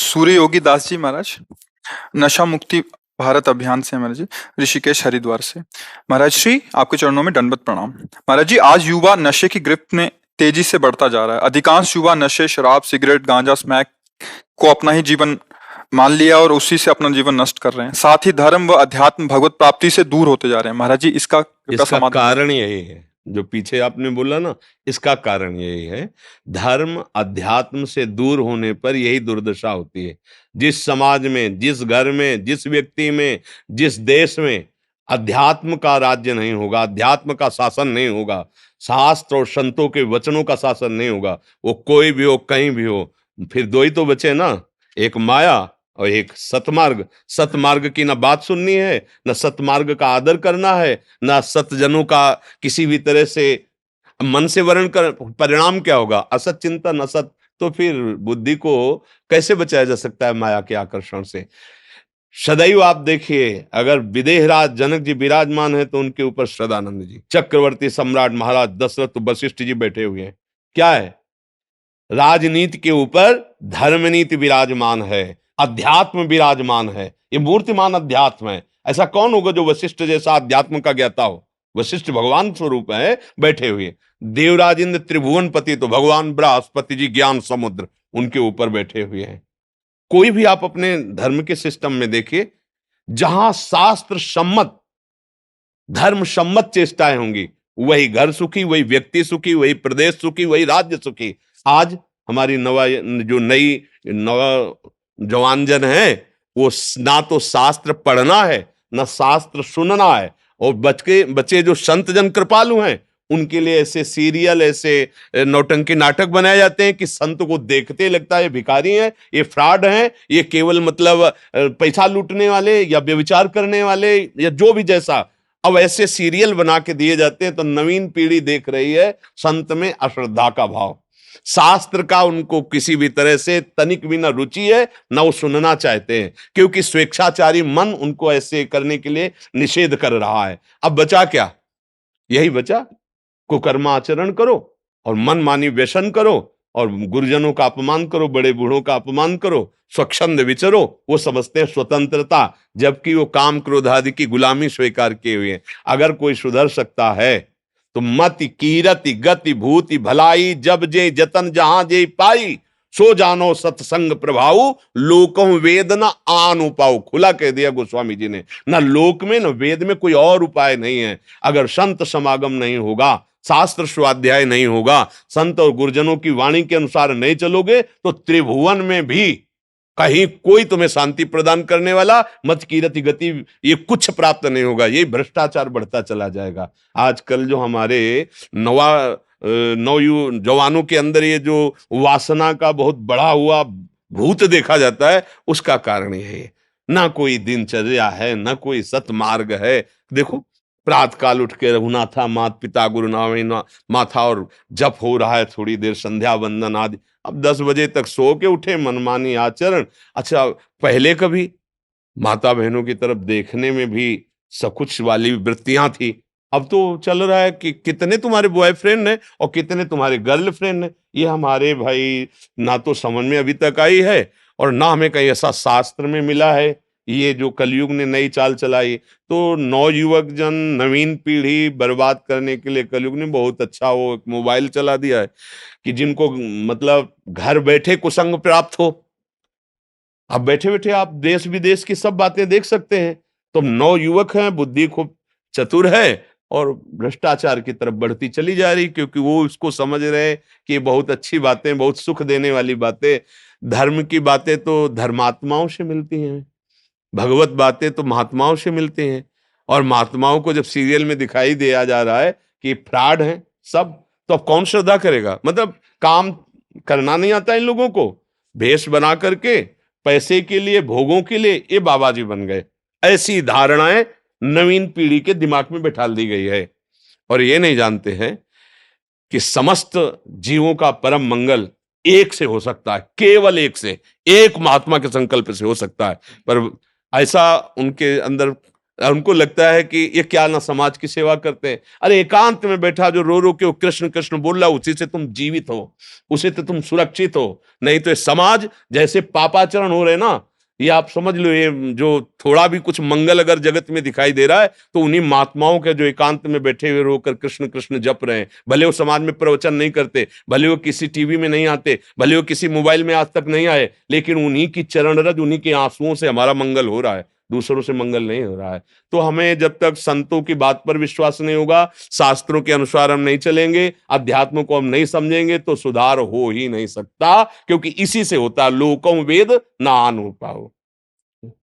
सूर्य योगी दास जी महाराज, नशा मुक्ति भारत अभियान से महाराज जी, ऋषिकेश हरिद्वार से। महाराज श्री आपके चरणों में दंडवत प्रणाम। महाराज जी, आज युवा नशे की गिरफ्त में तेजी से बढ़ता जा रहा है। अधिकांश युवा नशे, शराब, सिगरेट, गांजा, स्मैक को अपना ही जीवन मान लिया और उसी से अपना जीवन नष्ट कर रहे हैं। साथ ही धर्म व अध्यात्म भगवत प्राप्ति से दूर होते जा रहे हैं। महाराज जी, इसका समाधान कारण यही है जो पीछे आपने बोला ना, इसका कारण यही है। धर्म अध्यात्म से दूर होने पर यही दुर्दशा होती है। जिस समाज में, जिस घर में, जिस व्यक्ति में, जिस देश में अध्यात्म का राज्य नहीं होगा, अध्यात्म का शासन नहीं होगा, शास्त्र और संतों के वचनों का शासन नहीं होगा, वो कोई भी हो, कहीं भी हो, फिर दो ही तो बचे ना, एक माया और एक सतमार्ग। सतमार्ग की ना बात सुननी है, ना सतमार्ग का आदर करना है, ना सतजनों का किसी भी तरह से मन से वर्ण कर। परिणाम क्या होगा? असत चिंतन, असत। तो फिर बुद्धि को कैसे बचाया जा सकता है माया के आकर्षण से? सदैव आप देखिए, अगर विदेहराज जनक जी विराजमान है तो उनके ऊपर सदानंद जी, चक्रवर्ती सम्राट महाराज दशरथ, वशिष्ठ जी बैठे हुए हैं। क्या है? राजनीति के ऊपर धर्मनीति विराजमान है, अध्यात्म विराजमान है। ये मूर्तिमान अध्यात्म है। ऐसा कौन होगा जो वशिष्ठ जैसा अध्यात्म का ज्ञाता हो? वशिष्ठ भगवान स्वरूप है, बैठे हुए। देवराज इंद्र त्रिभुवन पति तो भगवान बृहस्पति जी ज्ञान समुद्र, उनके ऊपर बैठे हुए हैं। कोई भी आप अपने धर्म के सिस्टम में देखिए, जहां शास्त्र सम्मत, धर्म सम्मत चेष्टाएं होंगी, वही घर सुखी, वही व्यक्ति सुखी, वही प्रदेश सुखी, वही राज्य सुखी। आज हमारी नई जवानजन है, वो ना तो शास्त्र पढ़ना है, ना शास्त्र सुनना है। और बच्चे जो संत जन कृपालु हैं, उनके लिए ऐसे सीरियल, ऐसे नौटंकी नाटक बनाए जाते हैं कि संत को देखते लगता है भिखारी हैं, ये फ्रॉड हैं, ये केवल मतलब पैसा लूटने वाले या व्यभिचार करने वाले या जो भी जैसा। अब ऐसे सीरियल बना के दिए जाते हैं तो नवीन पीढ़ी देख रही है संत में अश्रद्धा का भाव। शास्त्र का उनको किसी भी तरह से तनिक भी ना रुचि है, ना वो सुनना चाहते हैं, क्योंकि स्वेच्छाचारी मन उनको ऐसे करने के लिए निषेध कर रहा है। अब बचा क्या? यही बचा, कुकर्माचरण करो और मनमानी व्यसन करो और गुरुजनों का अपमान करो, बड़े बूढ़ों का अपमान करो, स्वच्छंद विचरो। वो समझते हैं स्वतंत्रता, जबकि वो काम क्रोध आदि की गुलामी स्वीकार किए हुए हैं। अगर कोई सुधर सकता है तो मति कीरति गति भूति भलाई, जब जे जतन जहां जे पाई, सो जानो सत्संग प्रभाव, लोकों वेद न आन उपाय। खुला कह दिया गोस्वामी जी ने, ना लोक में न वेद में कोई और उपाय नहीं है। अगर संत समागम नहीं होगा, शास्त्र स्वाध्याय नहीं होगा, संत और गुरुजनों की वाणी के अनुसार नहीं चलोगे, तो त्रिभुवन में भी कहीं कोई तुम्हें शांति प्रदान करने वाला, मत कीरति गति, ये कुछ प्राप्त नहीं होगा। ये भ्रष्टाचार बढ़ता चला जाएगा। आजकल जो हमारे जवानों के अंदर ये जो वासना का बहुत बढ़ा हुआ भूत देखा जाता है, उसका कारण यही है। ना कोई दिनचर्या है, ना कोई सतमार्ग है। देखो, प्रातः काल उठ के रघुनाथा मात पिता गुरु नामे माथा, और जप हो रहा है, थोड़ी देर संध्या वंदन आदि। अब 10 बजे तक सो के उठे, मनमानी आचरण। अच्छा, पहले कभी माता बहनों की तरफ देखने में भी सकुच वाली वृत्तियां थी। अब तो चल रहा है कि कितने तुम्हारे बॉयफ्रेंड हैं और कितने तुम्हारे गर्लफ्रेंड हैं। ये हमारे भाई ना तो समझ में अभी तक आई है और ना हमें कहीं ऐसा शास्त्र में मिला है। ये जो कलयुग ने नई चाल चलाई, तो नौयुवक जन, नवीन पीढ़ी बर्बाद करने के लिए कलयुग ने बहुत अच्छा वो एक मोबाइल चला दिया है कि जिनको मतलब घर बैठे कुसंग प्राप्त हो। अब बैठे बैठे आप देश विदेश की सब बातें देख सकते हैं। तो नौयुवक हैं, बुद्धि खूब चतुर है और भ्रष्टाचार की तरफ बढ़ती चली जा रही, क्योंकि वो उसको समझ रहे हैं कि ये बहुत अच्छी बातें, बहुत सुख देने वाली बातें। धर्म की बातें तो धर्मात्माओं से मिलती हैं, भगवत बातें तो महात्माओं से मिलती हैं। और महात्माओं को जब सीरियल में दिखाई दिया जा रहा है कि फ्रॉड हैं सब, तो अब कौन श्रद्धा करेगा? मतलब काम करना नहीं आता इन लोगों को, भेष बना करके पैसे के लिए, भोगों के लिए ये बाबा जी बन गए। ऐसी धारणाएं नवीन पीढ़ी के दिमाग में बैठा दी गई है और ये नहीं जानते हैं कि समस्त जीवों का परम मंगल एक से हो सकता है, केवल एक से, एक महात्मा के संकल्प से हो सकता है। पर ऐसा उनके अंदर उनको लगता है कि ये क्या ना समाज की सेवा करते हैं। अरे एकांत में बैठा जो रो रो के वो कृष्ण कृष्ण बोल रहा, उसी से तुम जीवित हो, उसी से तुम सुरक्षित हो। नहीं तो ये समाज जैसे पापाचरण हो रहे ना, ये आप समझ लो, ये जो थोड़ा भी कुछ मंगल अगर जगत में दिखाई दे रहा है तो उन्हीं महात्माओं के जो एकांत में बैठे हुए रोकर कृष्ण कृष्ण जप रहे हैं। भले वो समाज में प्रवचन नहीं करते, भले वो किसी टीवी में नहीं आते, भले वो किसी मोबाइल में आज तक नहीं आए, लेकिन उन्हीं की चरण रज, उन्हीं के आंसुओं से हमारा मंगल हो रहा है, दूसरों से मंगल नहीं हो रहा है। तो हमें जब तक संतों की बात पर विश्वास नहीं होगा, शास्त्रों के अनुसार हम नहीं चलेंगे, अध्यात्म को हम नहीं समझेंगे, तो सुधार हो ही नहीं सकता, क्योंकि इसी से होता है लोकम वेद ना अनु पाओ।